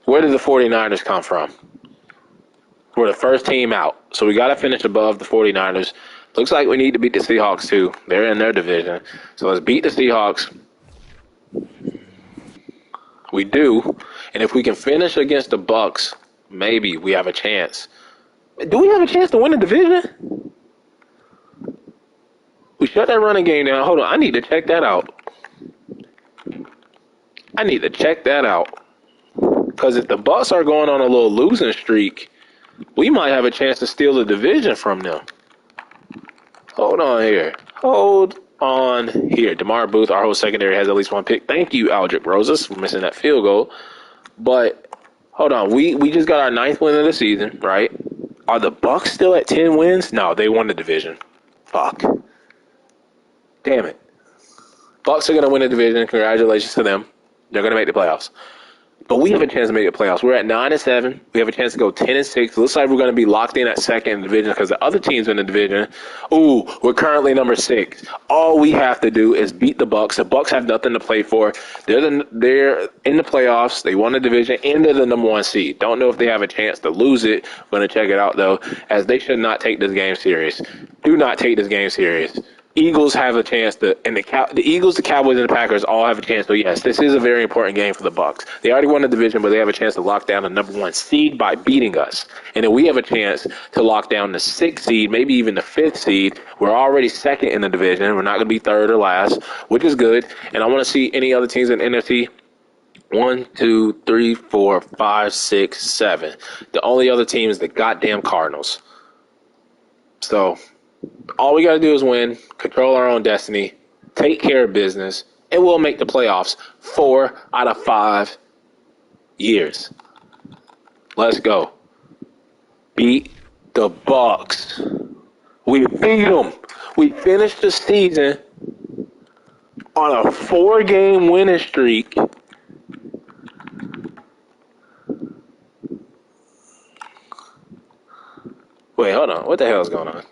Where did the 49ers come from? We're the first team out, so we got to finish above the 49ers. Looks like we need to beat the Seahawks, too. They're in their division. So let's beat the Seahawks. We do. And if we can finish against the Bucs, maybe we have a chance. Do we have a chance to win the division? We shut that running game down. Hold on. I need to check that out. Because if the Bucs are going on a little losing streak, we might have a chance to steal the division from them. Hold on here. DeMar Booth, our whole secondary, has at least one pick. Thank you, Aldrick Rosas, for missing that field goal. But hold on. We just got our 9th win of the season, right? Are the Bucs still at 10 wins? No, they won the division. Fuck. Damn it. Bucs are going to win the division. Congratulations to them. They're going to make the playoffs. But we have a chance to make the playoffs. We're at 9-7. We have a chance to go 10-6. Looks like we're going to be locked in at second in the division because the other teams in the division, we're currently number 6. All we have to do is beat the Bucs. The Bucs have nothing to play for. They're in the playoffs. They won the division, and they're the number 1 seed. Don't know if they have a chance to lose it. We're going to check it out, though, as they should not take this game serious. Do not take this game serious. Eagles have a chance and the Eagles, the Cowboys, and the Packers all have a chance. So, yes, this is a very important game for the Bucs. They already won the division, but they have a chance to lock down the number 1 seed by beating us. And then we have a chance to lock down the 6th seed, maybe even the 5th seed. We're already second in the division. We're not going to be third or last, which is good. And I want to see any other teams in the NFC. 1, 2, 3, 4, 5, 6, 7. The only other team is the goddamn Cardinals. So all we got to do is win, control our own destiny, take care of business, and we'll make the playoffs 4 out of 5 years. Let's go. Beat the Bucs. We beat them. We finished the season on a 4-game winning streak. Wait, hold on. What the hell is going on?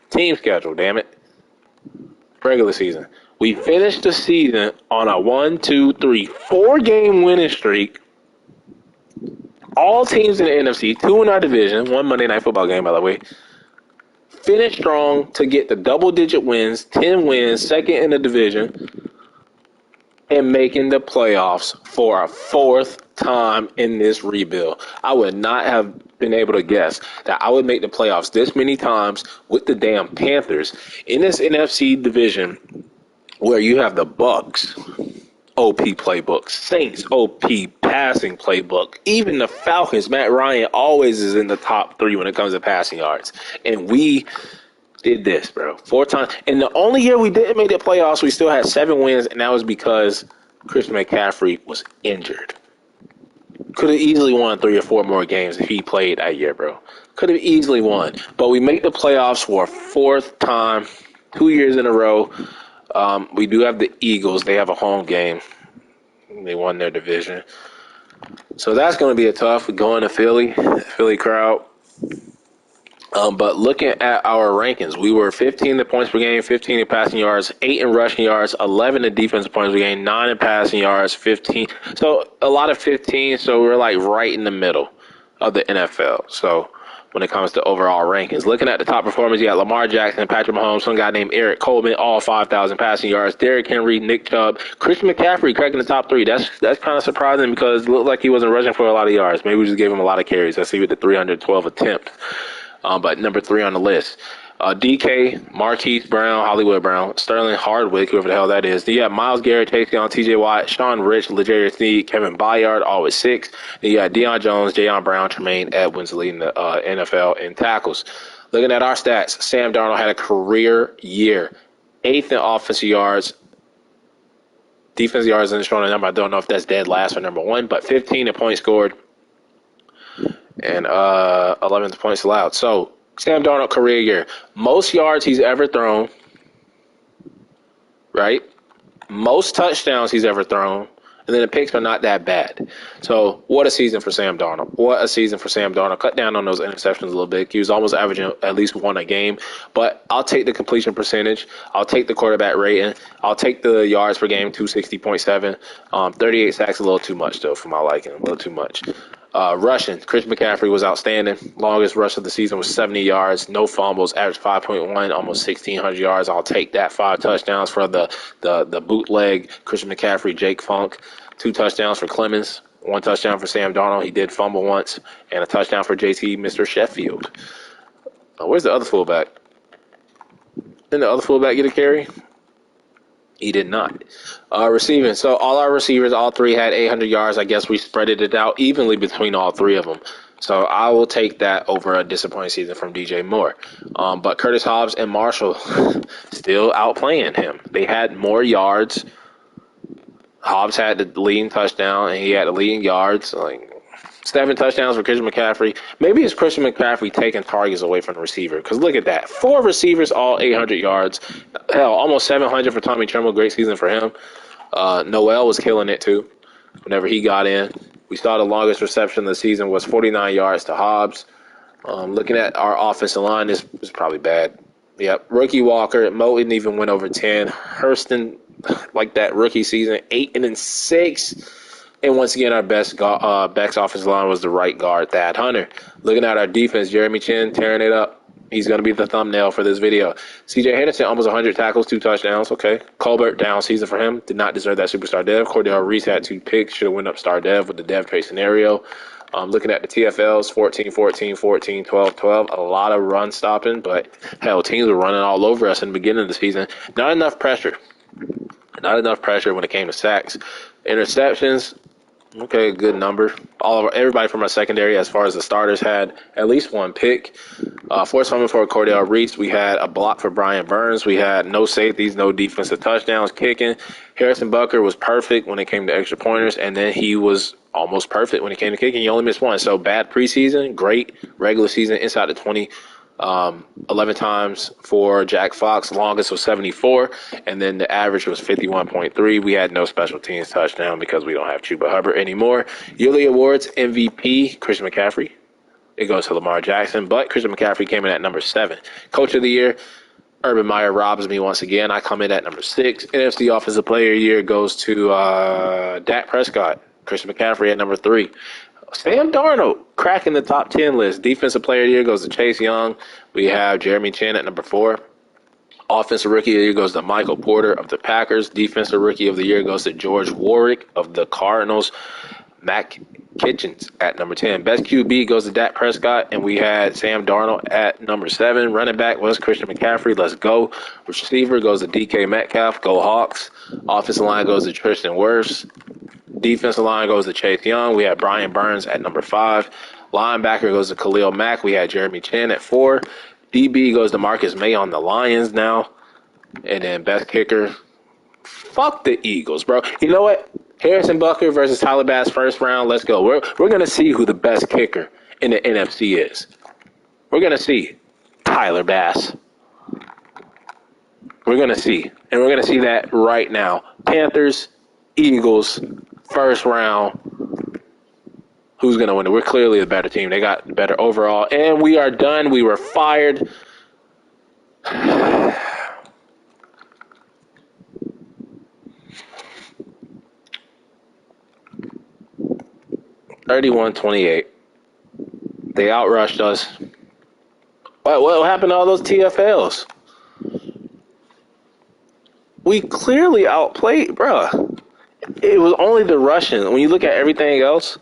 Team schedule, damn it. Regular season. We finished the season on a 4-game winning streak. All teams in the NFC, 2 in our division, 1 Monday Night Football game, by the way. Finished strong to get the double-digit wins, 10 wins, second in the division, and making the playoffs for a 4th time in this rebuild. I would not have been able to guess that I would make the playoffs this many times with the damn Panthers in this NFC division where you have the Bucs, OP playbook, Saints, OP passing playbook, even the Falcons, Matt Ryan always is in the top 3 when it comes to passing yards. And we did this, bro, 4 times. And the only year we didn't make the playoffs, we still had 7 wins, and that was because Christian McCaffrey was injured. Could have easily won 3 or 4 more games if he played that year, bro. Could have easily won. But we make the playoffs for a 4th time, 2 years in a row. We do have the Eagles. They have a home game. They won their division. So that's going to be a tough. We go into Philly crowd. But looking at our rankings, we were 15 in points per game, 15 in passing yards, 8 in rushing yards, 11 in defensive points per game, 9 in passing yards, 15. So a lot of 15. So we're like right in the middle of the NFL. So when it comes to overall rankings, looking at the top performers, you got Lamar Jackson, Patrick Mahomes, some guy named Eric Coleman, all 5,000 passing yards, Derrick Henry, Nick Chubb, Christian McCaffrey cracking the top 3. That's kind of surprising because it looked like he wasn't rushing for a lot of yards. Maybe we just gave him a lot of carries. Let's see with the 312 attempts. But number 3 on the list. DK, Marquise Brown, Hollywood Brown, Sterling Hardwick, whoever the hell that is. Then you got Myles Garrett, Chase Young, TJ Watt, Sean Rich, L'Jarius Sneed, Kevin Byard, all with 6. Then you got Deion Jones, Jayon Brown, Tremaine Edmonds leading the NFL in tackles. Looking at our stats, Sam Darnold had a career year. 8th in offensive yards. Defensive yards isn't showing a number. I don't know if that's dead last or number 1, but 15 in points scored. And 11th points allowed. So, Sam Darnold career year. Most yards he's ever thrown, right? Most touchdowns he's ever thrown. And then the picks are not that bad. So, what a season for Sam Darnold. What a season for Sam Darnold. Cut down on those interceptions a little bit. He was almost averaging at least 1 a game. But I'll take the completion percentage. I'll take the quarterback rating. I'll take the yards per game, 260.7. 38 sacks, a little too much, though, for my liking. A little too much. Rushing, Chris McCaffrey was outstanding. Longest rush of the season was 70 yards, no fumbles, average 5.1, almost 1,600 yards. I'll take that. 5 touchdowns for the bootleg Chris McCaffrey, Jake Funk. 2 touchdowns for Clemens. 1 touchdown for Sam Darnold. He did fumble once. And a touchdown for JT, Mr. Sheffield. Where's the other fullback? Didn't the other fullback get a carry? He did not. Receiving. So all our receivers, all 3 had 800 yards. I guess we spreaded it out evenly between all 3 of them. So I will take that over a disappointing season from DJ Moore. But Curtis Hobbs and Marshall still outplaying him. They had more yards. Hobbs had the leading touchdown, and he had the leading yards. 7 touchdowns for Christian McCaffrey. Maybe it's Christian McCaffrey taking targets away from the receiver. Because look at that. 4 receivers, all 800 yards. Hell, almost 700 for Tommy Tremble. Great season for him. Noel was killing it, too, whenever he got in. We saw the longest reception of the season was 49 yards to Hobbs. Looking at our offensive line, this was probably bad. Yep, rookie Walker. Mo didn't even win over 10. Hurston, like that rookie season, 8-6. And once again, our best offensive line was the right guard, Thad Hunter. Looking at our defense, Jeremy Chin tearing it up. He's going to be the thumbnail for this video. C.J. Henderson, almost 100 tackles, 2 touchdowns. Okay. Colbert, down season for him. Did not deserve that superstar dev. Cordell Reese had 2 picks. Should have went up star dev with the dev trade scenario. Looking at the TFLs, 14, 14, 14, 12, 12. A lot of run stopping, but hell, teams were running all over us in the beginning of the season. Not enough pressure. Not enough pressure when it came to sacks. Interceptions, okay, good number. Everybody from our secondary, as far as the starters, had at least 1 pick. Forced fumble for Cordell Reese. We had a block for Brian Burns. We had no safeties, no defensive touchdowns kicking. Harrison Butker was perfect when it came to extra pointers, and then he was almost perfect when it came to kicking. He only missed 1. So bad preseason, great regular season inside the 20. 11 times for Jack Fox. Longest was 74, and then the average was 51.3. We had no special teams touchdown because we don't have Chuba Hubbard anymore. Yearly awards, MVP, Christian McCaffrey. It goes to Lamar Jackson, but Christian McCaffrey came in at number 7. Coach of the year, Urban Meyer robs me once again. I come in at number 6. NFC Offensive Player of the Year goes to Dak Prescott. Christian McCaffrey at number 3. Sam Darnold cracking the top 10 list. Defensive Player of the Year goes to Chase Young. We have Jeremy Chin at number 4. Offensive Rookie of the Year goes to Michael Porter of the Packers. Defensive Rookie of the Year goes to George Warwick of the Cardinals. Mac Kitchens at number 10. Best QB goes to Dak Prescott, and we had Sam Darnold at number 7. Running back was Christian McCaffrey. Let's go. Receiver goes to DK Metcalf. Go Hawks. Offensive line goes to Tristan Wirfs. Defensive line goes to Chase Young. We had Brian Burns at number 5. Linebacker goes to Khalil Mack. We had Jeremy Chin at 4. DB goes to Marcus May on the Lions now. And then best kicker, fuck the Eagles, bro. You know what? Harrison Butker versus Tyler Bass first round. Let's go. We're going to see who the best kicker in the NFC is. We're going to see Tyler Bass. We're going to see. And we're going to see that right now. Panthers, Eagles, first round. Who's going to win it? We're clearly the better team. They got better overall. And we are done. We were fired. 31-28. They outrushed us. What happened to all those TFLs? We clearly outplayed, bruh. It was only the rushing. When you look at everything else,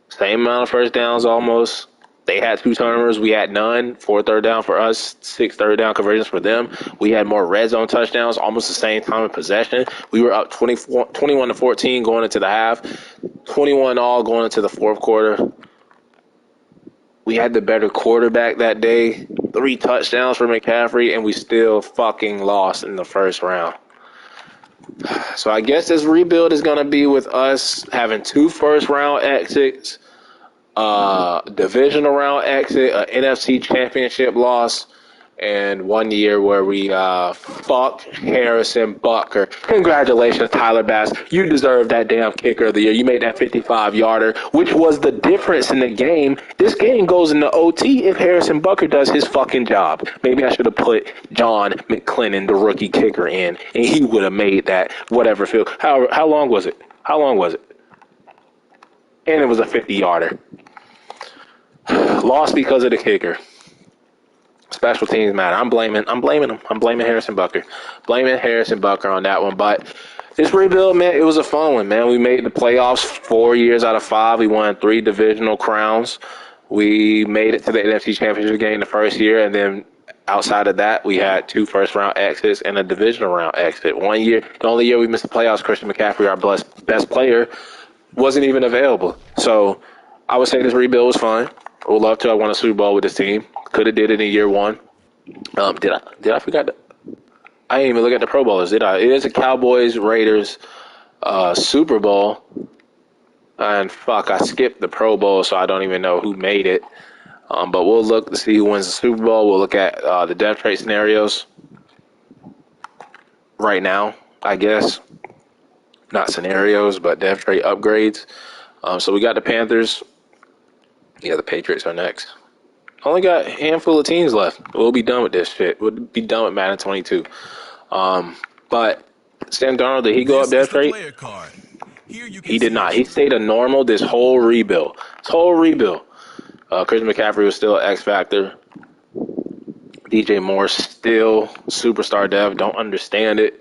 same amount of first downs almost. They had 2 turnovers. We had none. 4 third down for us. 6 third down conversions for them. We had more red zone touchdowns, almost the same time in possession. We were up 21-14 going into the half. 21 all going into the fourth quarter. We had the better quarterback that day. 3 touchdowns for McCaffrey, and we still fucking lost in the first round. So I guess this rebuild is going to be with us having 2 first-round exits, divisional round exit, an NFC championship loss, and 1 year where we fucked Harrison Butker. Congratulations, Tyler Bass. You deserve that damn kicker of the year. You made that 55-yarder, which was the difference in the game. This game goes into OT if Harrison Butker does his fucking job. Maybe I should have put John McClellan, the rookie kicker, in, and he would have made that whatever field. How long was it? How long was it? and it was a 50-yarder. Lost because of the kicker. Special teams matter. I'm blaming him. I'm blaming Harrison Butker. Blaming Harrison Butker on that one. But this rebuild, man, it was a fun one, man. We made the playoffs 4 years out of 5. We won 3 divisional crowns. We made it to the NFC Championship game the first year, and then outside of that, we had 2 first-round exits and a divisional round exit. 1 year, the only year we missed the playoffs, Christian McCaffrey, our best player, wasn't even available. So I would say this rebuild was fun. I would love to have won a Super Bowl with this team. Could have did it in year 1. Did I forget? I didn't even look at the Pro Bowlers, did I? It is a Cowboys Raiders Super Bowl, and fuck, I skipped the Pro Bowl, so I don't even know who made it. But we'll look to see who wins the Super Bowl. We'll look at the depth chart scenarios right now, I guess. Not scenarios, but depth chart upgrades. So we got the Panthers. Yeah, the Patriots are next. Only got a handful of teams left. We'll be done with this shit. We'll be done with Madden 22. But Sam Darnold, did he go up depth chart? He did not. He stayed a normal this whole rebuild. Christian McCaffrey was still an X factor. DJ Moore still superstar dev. Don't understand it.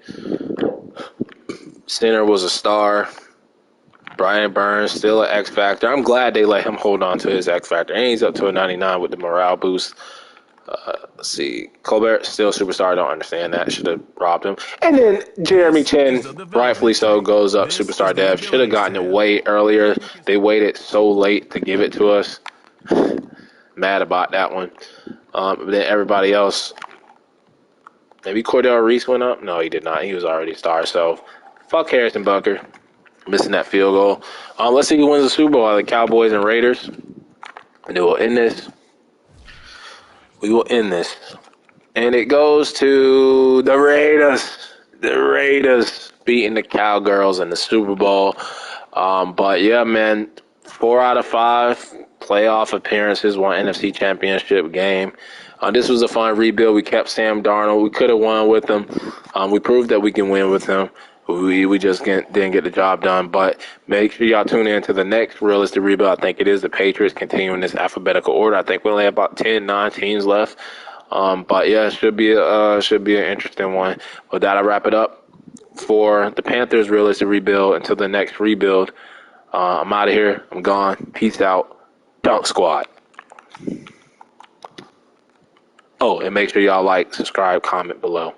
Center was a star. Brian Burns still an X factor. I'm glad they let him hold on to his X factor. And he's up to a 99 with the morale boost. Let's see. Colbert still superstar. Don't understand that. Should have robbed him. And then Jeremy Chin, rightfully so, goes up superstar dev. Should have gotten it way earlier. They waited so late to give it to us. Mad about that one. But then everybody else. Maybe Cordell Reese went up? No, he did not. He was already a star. So fuck Harrison Butker. Missing that field goal. Let's see who wins the Super Bowl. The Cowboys and Raiders. And then we'll end this. We will end this. And it goes to the Raiders. The Raiders beating the Cowgirls in the Super Bowl. But yeah, man, 4 out of 5 playoff appearances, 1 NFC Championship game. This was a fun rebuild. We kept Sam Darnold. We could have won with him. We proved that we can win with him. We just didn't get the job done. But make sure y'all tune in to the next realistic rebuild. I think it is the Patriots continuing this alphabetical order. I think we only have about 9 teams left. But yeah, it should be an interesting one. But that'll wrap it up for the Panthers realistic rebuild. Until the next rebuild, I'm out of here. I'm gone. Peace out. Dunk Squad. Oh, and make sure y'all like, subscribe, comment below.